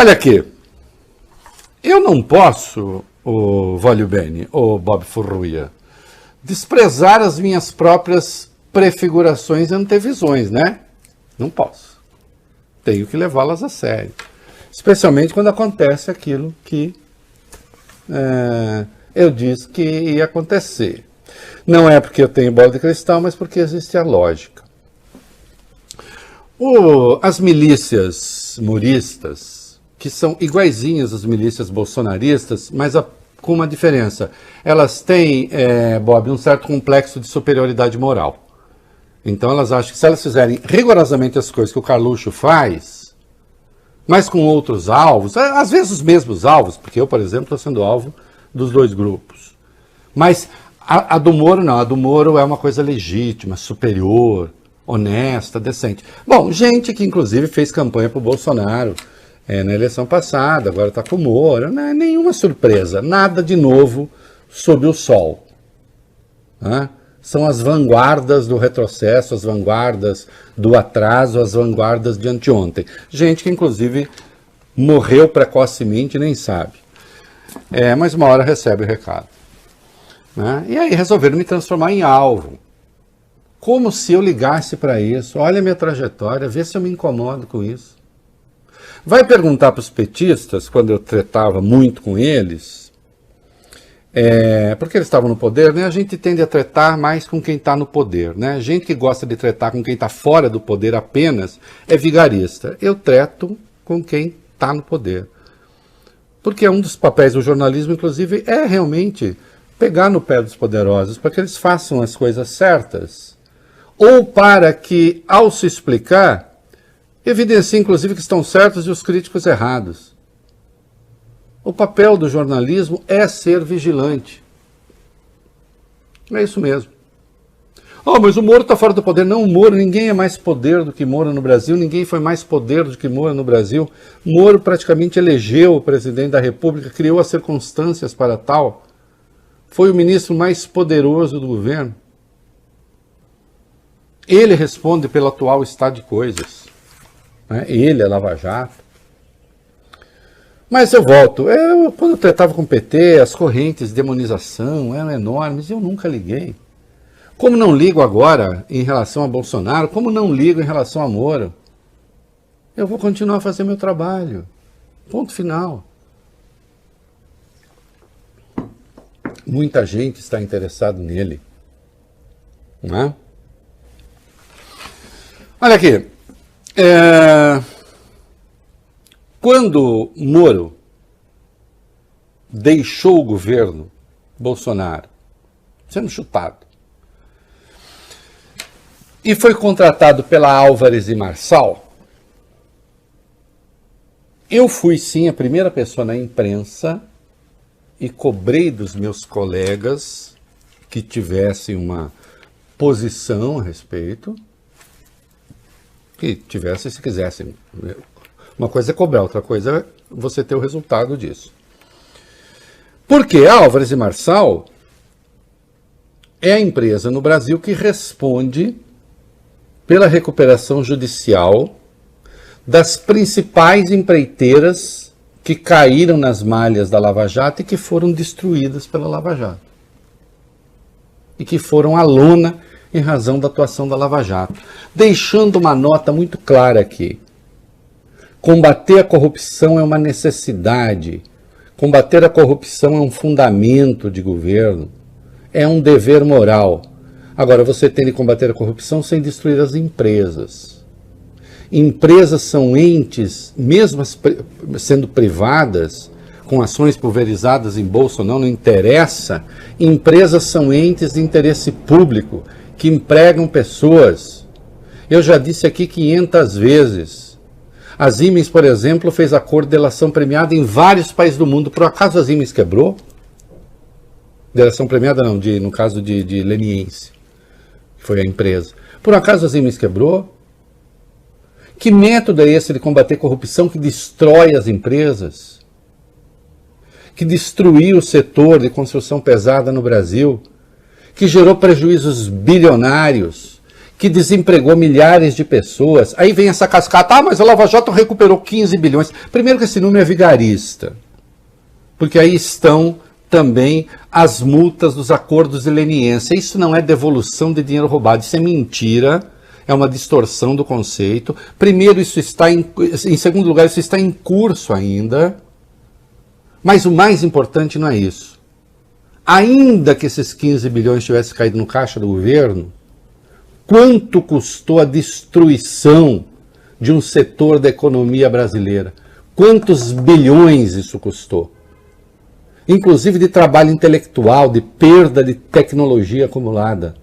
Olha aqui, eu não posso, o Voglio Bene, o Bob Furruia, desprezar as minhas próprias prefigurações e antevisões, né? Não posso. Tenho que levá-las a sério. Especialmente quando acontece aquilo que eu disse que ia acontecer. Não é porque eu tenho bola de cristal, mas porque existe a lógica. As milícias moristas, que são iguaizinhas às milícias bolsonaristas, mas com uma diferença. Elas têm, Bob, um certo complexo de superioridade moral. Então elas acham que se elas fizerem rigorosamente as coisas que o Carluxo faz, mas com outros alvos, às vezes os mesmos alvos, porque eu, por exemplo, estou sendo alvo dos dois grupos. Mas a do Moro não, a do Moro é uma coisa legítima, superior, honesta, decente. Bom, gente que inclusive fez campanha para o Bolsonaro na eleição passada, agora está com o Moro, não é nenhuma surpresa, nada de novo sob o sol. Né? São as vanguardas do retrocesso, as vanguardas do atraso, as vanguardas de anteontem. Gente que inclusive morreu precocemente e nem sabe. Mas uma hora recebe o recado. Né? E aí resolveram me transformar em alvo. Como se eu ligasse para isso. Olha a minha trajetória, vê se eu me incomodo com isso. Vai perguntar para os petistas, quando eu tretava muito com eles, porque eles estavam no poder, né? A gente tende a tretar mais com quem está no poder. Né? Gente que gosta de tretar com quem está fora do poder apenas é vigarista. Eu treto com quem está no poder. Porque um dos papéis do jornalismo, inclusive, é realmente pegar no pé dos poderosos para que eles façam as coisas certas. Ou para que, ao se explicar, evidencie, inclusive, que estão certos e os críticos errados. O papel do jornalismo é ser vigilante. É isso mesmo. Mas o Moro está fora do poder. Não, o Moro, ninguém é mais poder do que Moro no Brasil, ninguém foi mais poder do que Moro no Brasil. Moro praticamente elegeu o presidente da República, criou as circunstâncias para tal. Foi o ministro mais poderoso do governo. Ele responde pelo atual estado de coisas. Né? Ele, a Lava Jato. Mas eu volto. Quando eu tratava com o PT, as correntes de demonização eram enormes e eu nunca liguei. Como não ligo agora em relação a Bolsonaro, como não ligo em relação a Moro, eu vou continuar a fazer meu trabalho. Ponto final. Muita gente está interessada nele. Não é? Olha aqui. Quando Moro deixou o governo Bolsonaro, sendo chutado, e foi contratado pela Álvares e Marçal, eu fui sim a primeira pessoa na imprensa e cobrei dos meus colegas que tivessem uma posição a respeito, que tivessem, se quisessem. Uma coisa é cobrar, outra coisa é você ter o resultado disso. Porque a Álvares e Marçal é a empresa no Brasil que responde pela recuperação judicial das principais empreiteiras que caíram nas malhas da Lava Jato e que foram destruídas pela Lava Jato. E que foram à lona em razão da atuação da Lava Jato. Deixando uma nota muito clara aqui. Combater a corrupção é uma necessidade. Combater a corrupção é um fundamento de governo. É um dever moral. Agora, você tem de combater a corrupção sem destruir as empresas. Empresas são entes, mesmo sendo privadas, com ações pulverizadas em bolsa ou não, não interessa. Empresas são entes de interesse público, que empregam pessoas. Eu já disse aqui 500 vezes. A Siemens, por exemplo, fez acordo de delação premiada em vários países do mundo. Por acaso a Siemens quebrou? Delação premiada não, no caso de Leniense, que foi a empresa. Por acaso a Siemens quebrou? Que método é esse de combater corrupção que destrói as empresas? Que destruiu o setor de construção pesada no Brasil? Que gerou prejuízos bilionários? que desempregou milhares de pessoas. Aí vem essa cascata, mas a Lava Jato recuperou 15 bilhões. Primeiro que esse número é vigarista, porque aí estão também as multas dos acordos de leniência. Isso não é devolução de dinheiro roubado, isso é mentira, é uma distorção do conceito. Primeiro, isso está em segundo lugar, isso está em curso ainda. Mas o mais importante não é isso. Ainda que esses 15 bilhões tivessem caído no caixa do governo, quanto custou a destruição de um setor da economia brasileira? Quantos bilhões isso custou? Inclusive de trabalho intelectual, de perda de tecnologia acumulada.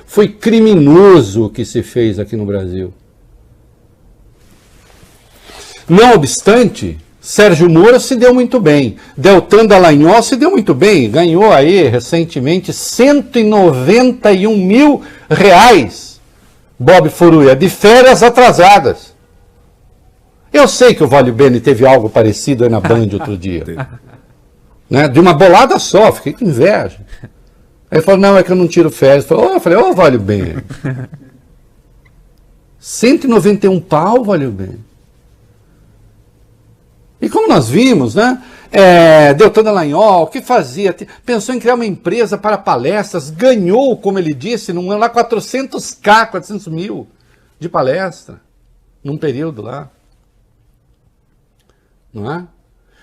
Foi criminoso o que se fez aqui no Brasil. Não obstante, Sérgio Moro se deu muito bem. Deltan Dallagnol se deu muito bem. Ganhou aí, recentemente, R$191 mil, Bob Furuia, de férias atrasadas. Eu sei que o Vale Bene teve algo parecido aí na Band outro dia. Né? De uma bolada só, fiquei com inveja. Aí ele falou, não, é que eu não tiro férias. Eu falei, ô, Vale Bene. 191 pau, Vale Bene. E como nós vimos, né? Deltan Dallagnol, que fazia? Pensou em criar uma empresa para palestras, ganhou, como ele disse, num ano lá 400 mil de palestra, num período lá. Não é?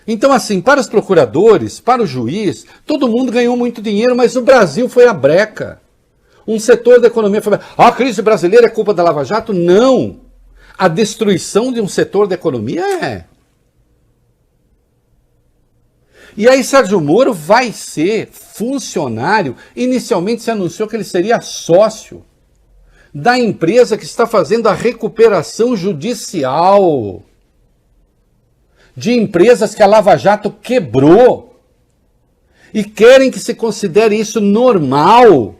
Então, assim, para os procuradores, para o juiz, todo mundo ganhou muito dinheiro, mas o Brasil foi a breca. Um setor da economia foi... a crise brasileira é culpa da Lava Jato? Não. A destruição de um setor da economia é. E aí Sérgio Moro vai ser funcionário, inicialmente se anunciou que ele seria sócio da empresa que está fazendo a recuperação judicial de empresas que a Lava Jato quebrou e querem que se considere isso normal.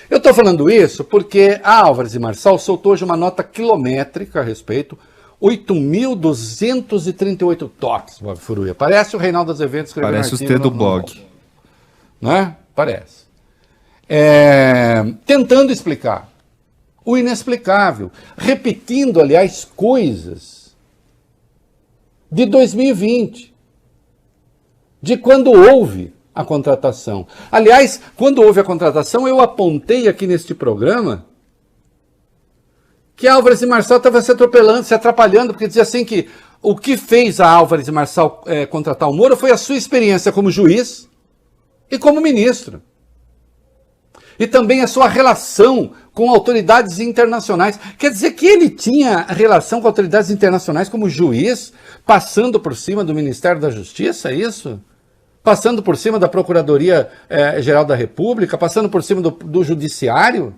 Eu estou falando isso porque a Álvares e Marçal soltou hoje uma nota quilométrica a respeito, 8.238 toques, Bob Furuia. Parece o Reinaldo Azevedo escrevendo. Parece os T do blog. Né? Parece. Tentando explicar o inexplicável, repetindo, aliás, coisas de 2020, de quando houve a contratação. Aliás, quando houve a contratação, eu apontei aqui neste programa que Álvares e Marçal estava se atropelando, se atrapalhando, porque dizia assim que o que fez a Álvares e Marçal contratar o Moro foi a sua experiência como juiz e como ministro. E também a sua relação com autoridades internacionais. Quer dizer que ele tinha relação com autoridades internacionais como juiz, passando por cima do Ministério da Justiça, é isso? Passando por cima da Procuradoria-Geral da República, passando por cima do Judiciário?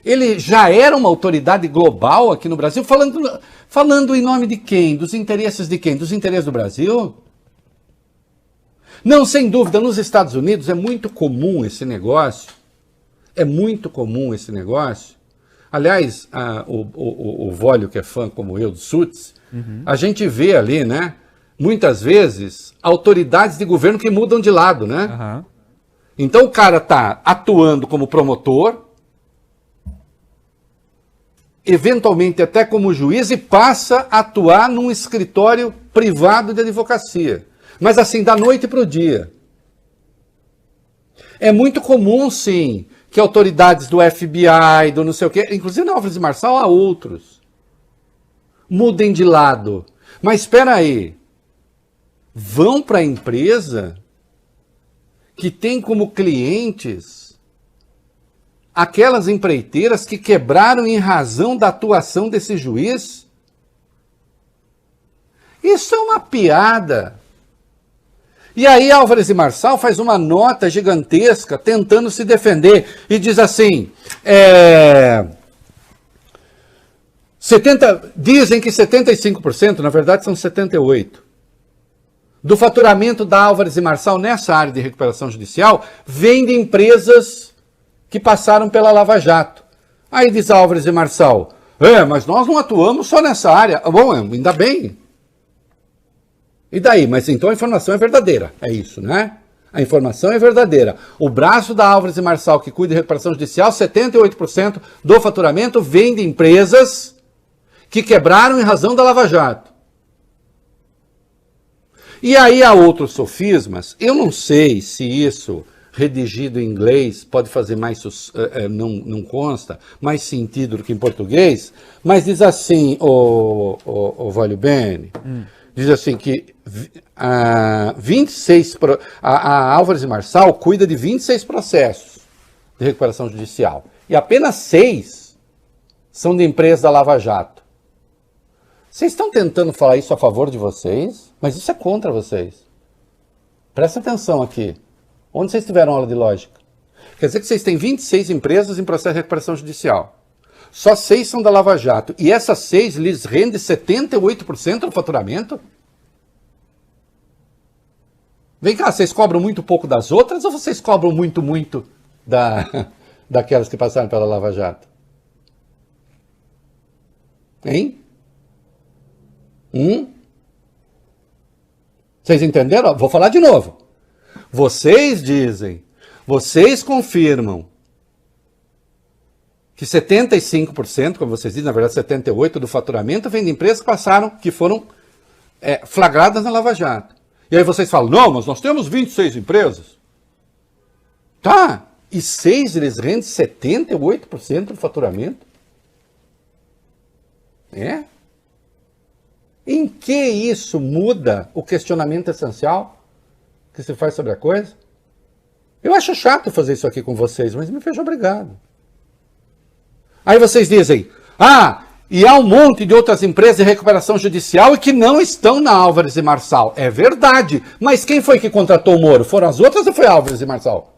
Ele já era uma autoridade global aqui no Brasil, falando em nome de quem? Dos interesses de quem? Dos interesses do Brasil? Não, sem dúvida, nos Estados Unidos é muito comum esse negócio. É muito comum esse negócio. Aliás, o Vólio, que é fã como eu, do Suits, a gente vê ali, né? Muitas vezes, autoridades de governo que mudam de lado, né? Uhum. Então o cara está atuando como promotor, eventualmente até como juiz, e passa a atuar num escritório privado de advocacia. Mas assim, da noite para o dia. É muito comum, sim, que autoridades do FBI, do não sei o quê, inclusive na Álvares e Marçal, há outros, mudem de lado. Mas espera aí, vão para a empresa que tem como clientes aquelas empreiteiras que quebraram em razão da atuação desse juiz? Isso é uma piada. E aí Álvares e Marçal faz uma nota gigantesca tentando se defender e diz assim, dizem que 75%, na verdade são 78%, do faturamento da Álvares e Marçal nessa área de recuperação judicial vem de empresas que passaram pela Lava Jato. Aí diz Álvares e Marçal, mas nós não atuamos só nessa área. Bom, ainda bem. E daí? Mas então a informação é verdadeira, é isso, né? A informação é verdadeira. O braço da Álvares e Marçal, que cuida de recuperação judicial, 78% do faturamento vem de empresas que quebraram em razão da Lava Jato. E aí há outros sofismas. Eu não sei se isso, redigido em inglês, pode fazer mais, não consta, mais sentido do que em português, mas diz assim, o Valio Bene, diz assim que a Álvares e Marçal cuida de 26 processos de recuperação judicial. E apenas 6 são de empresas da Lava Jato. Vocês estão tentando falar isso a favor de vocês, mas isso é contra vocês. Presta atenção aqui. Onde vocês tiveram aula de lógica? Quer dizer que vocês têm 26 empresas em processo de recuperação judicial. Só 6 são da Lava Jato. E essas 6 lhes rende 78% do faturamento? Vem cá, vocês cobram muito pouco das outras ou vocês cobram muito daquelas que passaram pela Lava Jato? Hein? Vocês entenderam? Vou falar de novo. Vocês dizem, vocês confirmam que 75%, como vocês dizem, na verdade 78% do faturamento vem de empresas que passaram, que foram flagradas na Lava Jato. E aí vocês falam, não, mas nós temos 26 empresas. Tá, e 6 eles rendem 78% do faturamento? É? Em que isso muda o questionamento essencial que se faz sobre a coisa? Eu acho chato fazer isso aqui com vocês, mas me vejo obrigado. Aí vocês dizem, e há um monte de outras empresas de recuperação judicial e que não estão na Álvares e Marçal. É verdade, mas quem foi que contratou o Moro? Foram as outras ou foi Álvares e Marçal?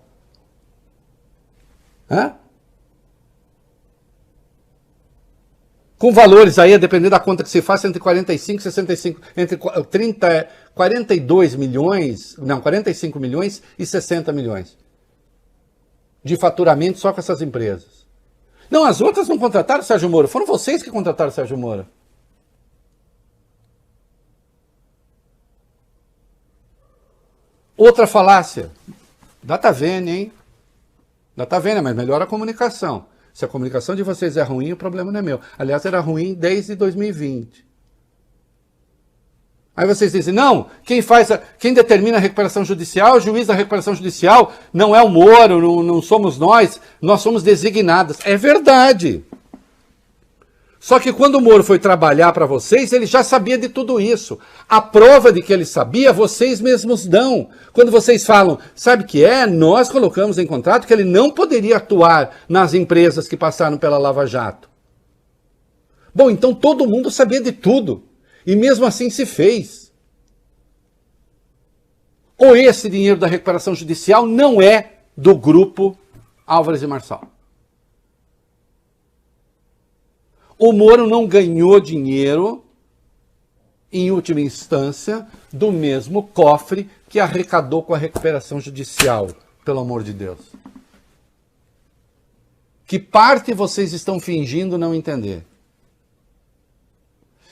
Com valores aí, a depender da conta que se faça, entre 45 e 65, entre 42 milhões, não, 45 milhões e 60 milhões de faturamento só com essas empresas. Não, as outras não contrataram o Sérgio Moro, foram vocês que contrataram o Sérgio Moro. Outra falácia, data vênia, hein? Data vênia, mas melhora a comunicação. Se a comunicação de vocês é ruim, o problema não é meu. Aliás, era ruim desde 2020. Aí vocês dizem, não, quem determina a recuperação judicial, o juiz da recuperação judicial, não é o Moro, não somos nós somos designados. É verdade. Só que quando o Moro foi trabalhar para vocês, ele já sabia de tudo isso. A prova de que ele sabia, vocês mesmos dão. Quando vocês falam, sabe o que é? Nós colocamos em contrato que ele não poderia atuar nas empresas que passaram pela Lava Jato. Bom, então todo mundo sabia de tudo. E mesmo assim se fez. Ou esse dinheiro da recuperação judicial não é do grupo Álvares e Marçal? O Moro não ganhou dinheiro, em última instância, do mesmo cofre que arrecadou com a recuperação judicial, pelo amor de Deus. Que parte vocês estão fingindo não entender?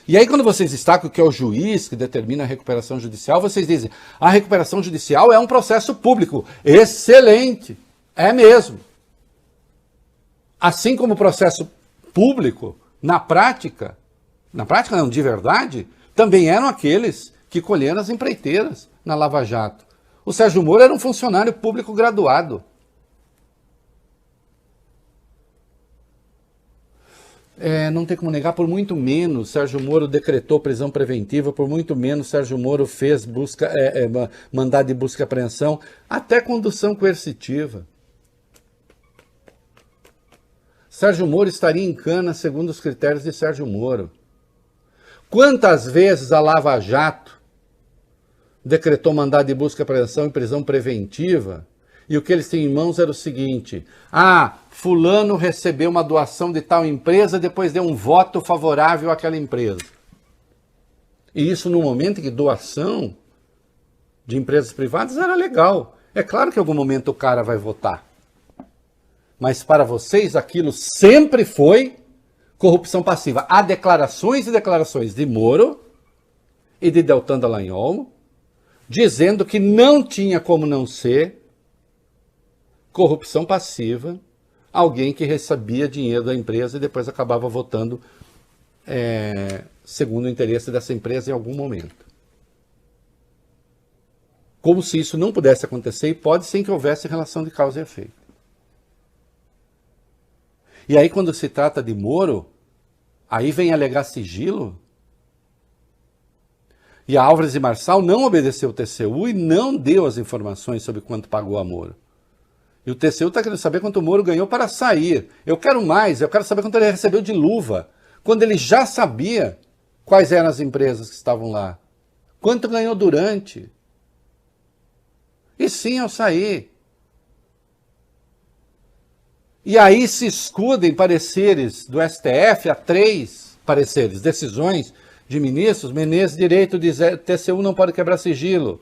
E aí quando vocês destacam que é o juiz que determina a recuperação judicial, vocês dizem, a recuperação judicial é um processo público. Excelente! É mesmo. Assim como o processo público, na prática não, de verdade, também eram aqueles que colheram as empreiteiras na Lava Jato. O Sérgio Moro era um funcionário público graduado. Não tem como negar, por muito menos Sérgio Moro decretou prisão preventiva, por muito menos Sérgio Moro fez mandado de busca e apreensão, até condução coercitiva. Sérgio Moro estaria em cana segundo os critérios de Sérgio Moro. Quantas vezes a Lava Jato decretou mandado de busca e apreensão e prisão preventiva e o que eles têm em mãos era o seguinte, fulano recebeu uma doação de tal empresa, depois deu um voto favorável àquela empresa. E isso no momento em que doação de empresas privadas era legal. É claro que em algum momento o cara vai votar. Mas para vocês aquilo sempre foi corrupção passiva. Há declarações e declarações de Moro e de Deltan Dallagnol, dizendo que não tinha como não ser corrupção passiva, alguém que recebia dinheiro da empresa e depois acabava votando segundo o interesse dessa empresa em algum momento. Como se isso não pudesse acontecer, e pode sem que houvesse relação de causa e efeito. E aí, quando se trata de Moro, aí vem alegar sigilo. E a Álvares e Marçal não obedeceu o TCU e não deu as informações sobre quanto pagou a Moro. E o TCU está querendo saber quanto o Moro ganhou para sair. Eu quero mais, eu quero saber quanto ele recebeu de luva, quando ele já sabia quais eram as empresas que estavam lá. Quanto ganhou durante. E sim, ao sair. E aí se escudem pareceres do STF, há 3 pareceres, decisões de ministros. Menezes Direito diz TCU não pode quebrar sigilo.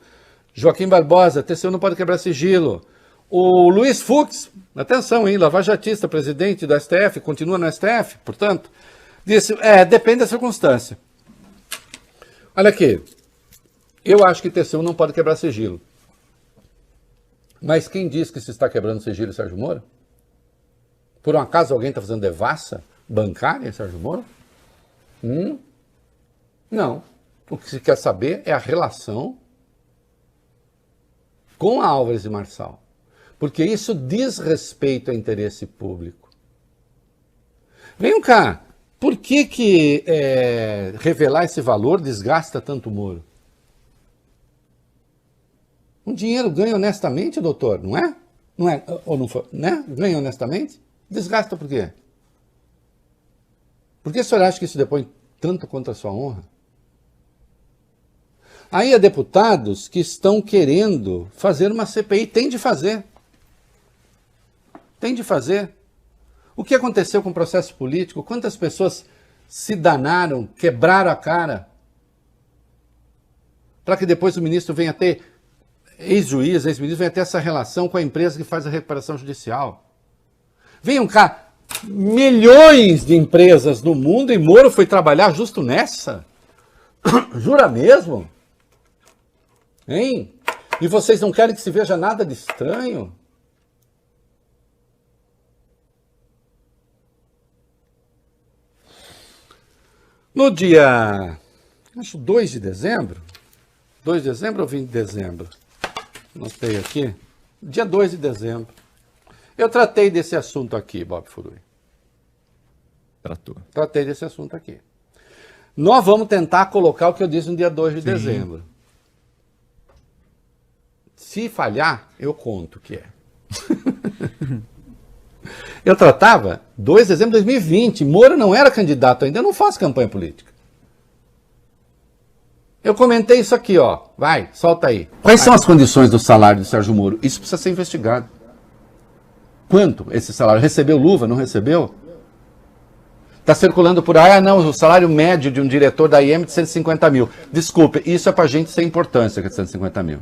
Joaquim Barbosa, TCU não pode quebrar sigilo. O Luiz Fux, atenção, hein, lavajatista, presidente do STF, continua no STF, portanto, disse, depende da circunstância. Olha aqui, eu acho que TCU não pode quebrar sigilo. Mas quem diz que se está quebrando sigilo, Sérgio Moro? Por um acaso alguém está fazendo devassa bancária, Sérgio Moro? Não. O que se quer saber é a relação com a Álvares e Marçal. Porque isso diz respeito ao interesse público. Venham cá, por que revelar esse valor desgasta tanto o Moro? Um dinheiro ganho honestamente, doutor, não é? Não é? Ou não foi? Né? Ganha honestamente? Desgasta por quê? Por que o senhor acha que isso depõe tanto contra a sua honra? Aí há deputados que estão querendo fazer uma CPI. Tem de fazer. Tem de fazer. O que aconteceu com o processo político? Quantas pessoas se danaram, quebraram a cara, para que depois o ministro venha ter, ex-juiz, ex-ministro, venha ter essa relação com a empresa que faz a recuperação judicial. Venham cá, milhões de empresas no mundo, e Moro foi trabalhar justo nessa? Jura mesmo? Hein? E vocês não querem que se veja nada de estranho? No dia, acho 2 de dezembro, 2 de dezembro ou 20 de dezembro? Notei aqui. Dia 2 de dezembro. Eu tratei desse assunto aqui, Bob Furui. Tratei desse assunto aqui. Nós vamos tentar colocar o que eu disse no dia 2 de dezembro. Se falhar, eu conto o que é. Eu tratava 2 de dezembro de 2020. Moro não era candidato ainda, eu não faço campanha política. Eu comentei isso aqui, ó. Vai, solta aí. Quais são as condições do salário do Sérgio Moro? Isso precisa ser investigado. Quanto esse salário? Recebeu luva? Não recebeu? Está circulando por aí, não, o salário médio de um diretor da IEM é de 150 mil. Desculpe, isso é pra gente sem importância, que é de 150 mil.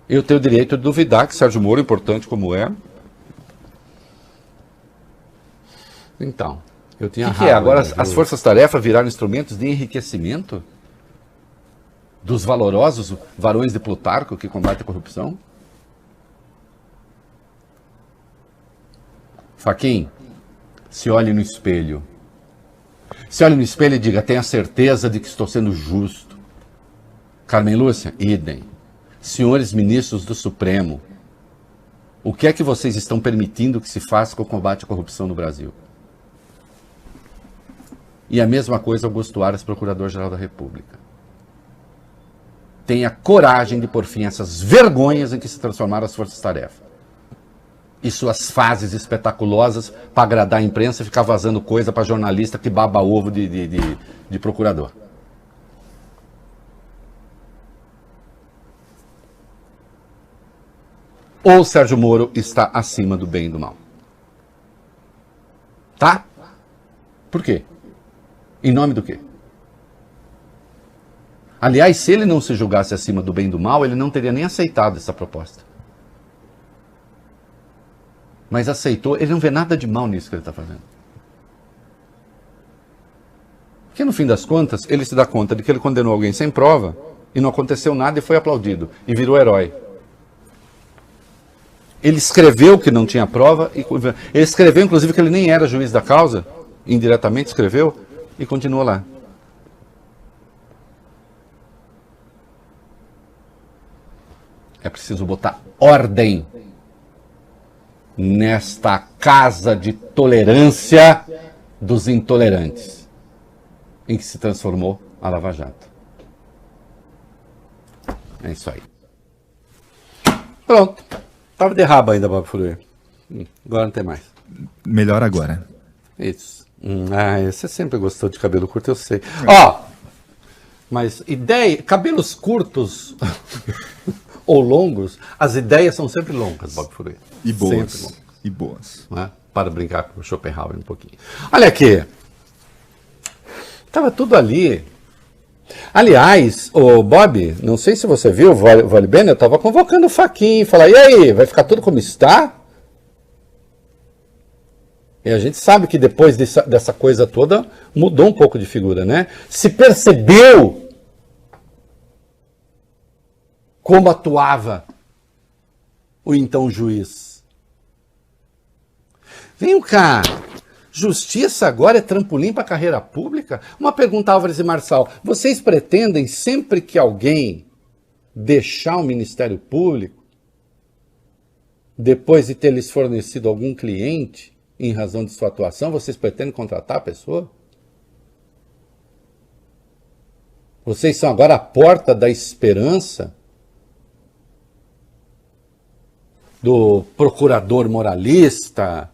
Eu tenho o direito de duvidar que Sérgio Moro, importante como é. Então, eu tinha razão. O que é? Agora as forças-tarefa viraram instrumentos de enriquecimento dos valorosos varões de Plutarco que combatem a corrupção? Faquim, se olhe no espelho. Se olhe no espelho e diga, tenha certeza de que estou sendo justo. Carmen Lúcia, idem. Senhores ministros do Supremo, o que é que vocês estão permitindo que se faça com o combate à corrupção no Brasil? E a mesma coisa Augusto Aras, Procurador-Geral da República. Tenha coragem de pôr fim a essas vergonhas em que se transformaram as forças-tarefa. E suas fases espetaculosas para agradar a imprensa e ficar vazando coisa para jornalista que baba ovo de procurador. Ou Sérgio Moro está acima do bem e do mal. Tá? Por quê? Em nome do quê? Aliás, se ele não se julgasse acima do bem e do mal, ele não teria nem aceitado essa proposta. Mas aceitou, ele não vê nada de mal nisso que ele está fazendo. Porque no fim das contas, ele se dá conta de que ele condenou alguém sem prova e não aconteceu nada e foi aplaudido, e virou herói. Ele escreveu que não tinha prova, ele escreveu inclusive que ele nem era juiz da causa, indiretamente escreveu, e continua lá. É preciso botar ordem nesta casa de tolerância dos intolerantes, em que se transformou a Lava Jato. É isso aí. Pronto. Tava de rabo ainda, Bob Furui. Agora não tem mais. Melhor agora. Isso. Você sempre gostou de cabelo curto, eu sei. Ó, mas cabelos curtos ou longos, as ideias são sempre longas, Bob Furui. E boas. Sempre longas. E boas. Né? Para brincar com o Schopenhauer um pouquinho. Olha aqui. Tava tudo ali. Aliás, o Bob, não sei se você viu, vale bem, eu estava convocando o Fachin, falar, e aí, vai ficar tudo como está? E a gente sabe que depois dessa coisa toda, mudou um pouco de figura, né? Se percebeu como atuava o então juiz. Vem cá. Justiça agora é trampolim para a carreira pública? Uma pergunta, Álvares e Marçal. Vocês pretendem, sempre que alguém deixar o Ministério Público, depois de ter lhes fornecido algum cliente, em razão de sua atuação, vocês pretendem contratar a pessoa? Vocês são agora a porta da esperança do procurador moralista,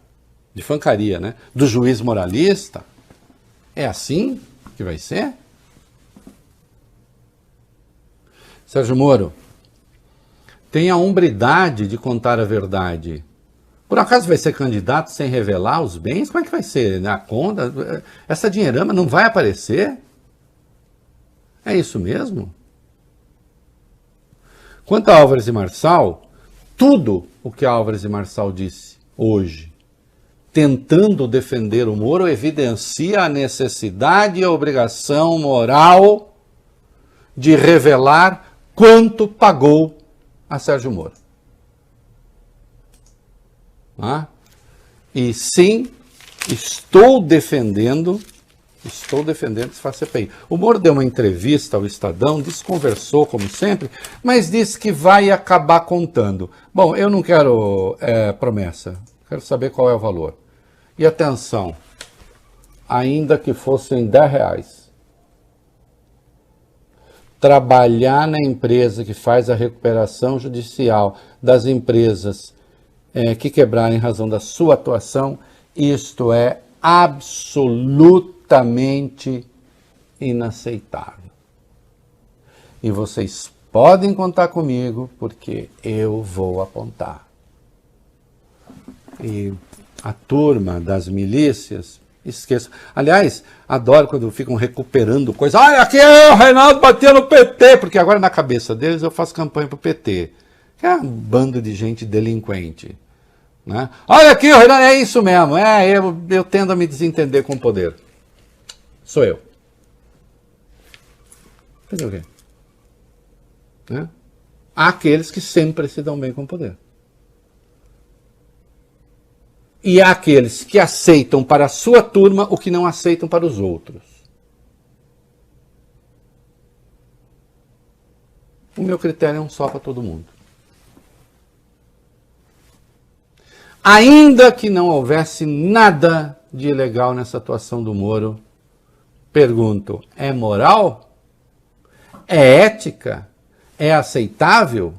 de fancaria, né? Do juiz moralista. É assim que vai ser? Sérgio Moro, tenha a hombridade de contar a verdade. Por acaso vai ser candidato sem revelar os bens? Como é que vai ser? Na conta? Essa dinheirama não vai aparecer? É isso mesmo? Quanto a Álvares e Marçal, tudo o que Álvares e Marçal disse hoje, tentando defender o Moro, evidencia a necessidade e a obrigação moral de revelar quanto pagou a Sérgio Moro. E sim, estou defendendo que se faz CPI. O Moro deu uma entrevista ao Estadão, desconversou como sempre, mas disse que vai acabar contando. Bom, eu não quero promessa, quero saber qual é o valor. E atenção, ainda que fossem R$10, trabalhar na empresa que faz a recuperação judicial das empresas que quebrarem em razão da sua atuação, isto é absolutamente inaceitável. E vocês podem contar comigo, porque eu vou apontar. E a turma das milícias, esqueça. Aliás, adoro quando ficam recuperando coisas. Olha, aqui o Reinaldo bateu no PT, porque agora na cabeça deles eu faço campanha pro PT. Que é um bando de gente delinquente. Né? Olha aqui, o Reinaldo, é isso mesmo. Eu tendo a me desentender com o poder. Sou eu. Fazer o quê? Né? Há aqueles que sempre se dão bem com o poder. E há aqueles que aceitam para a sua turma o que não aceitam para os outros. O meu critério é um só para todo mundo. Ainda que não houvesse nada de ilegal nessa atuação do Moro, pergunto, é moral? É ética? É aceitável?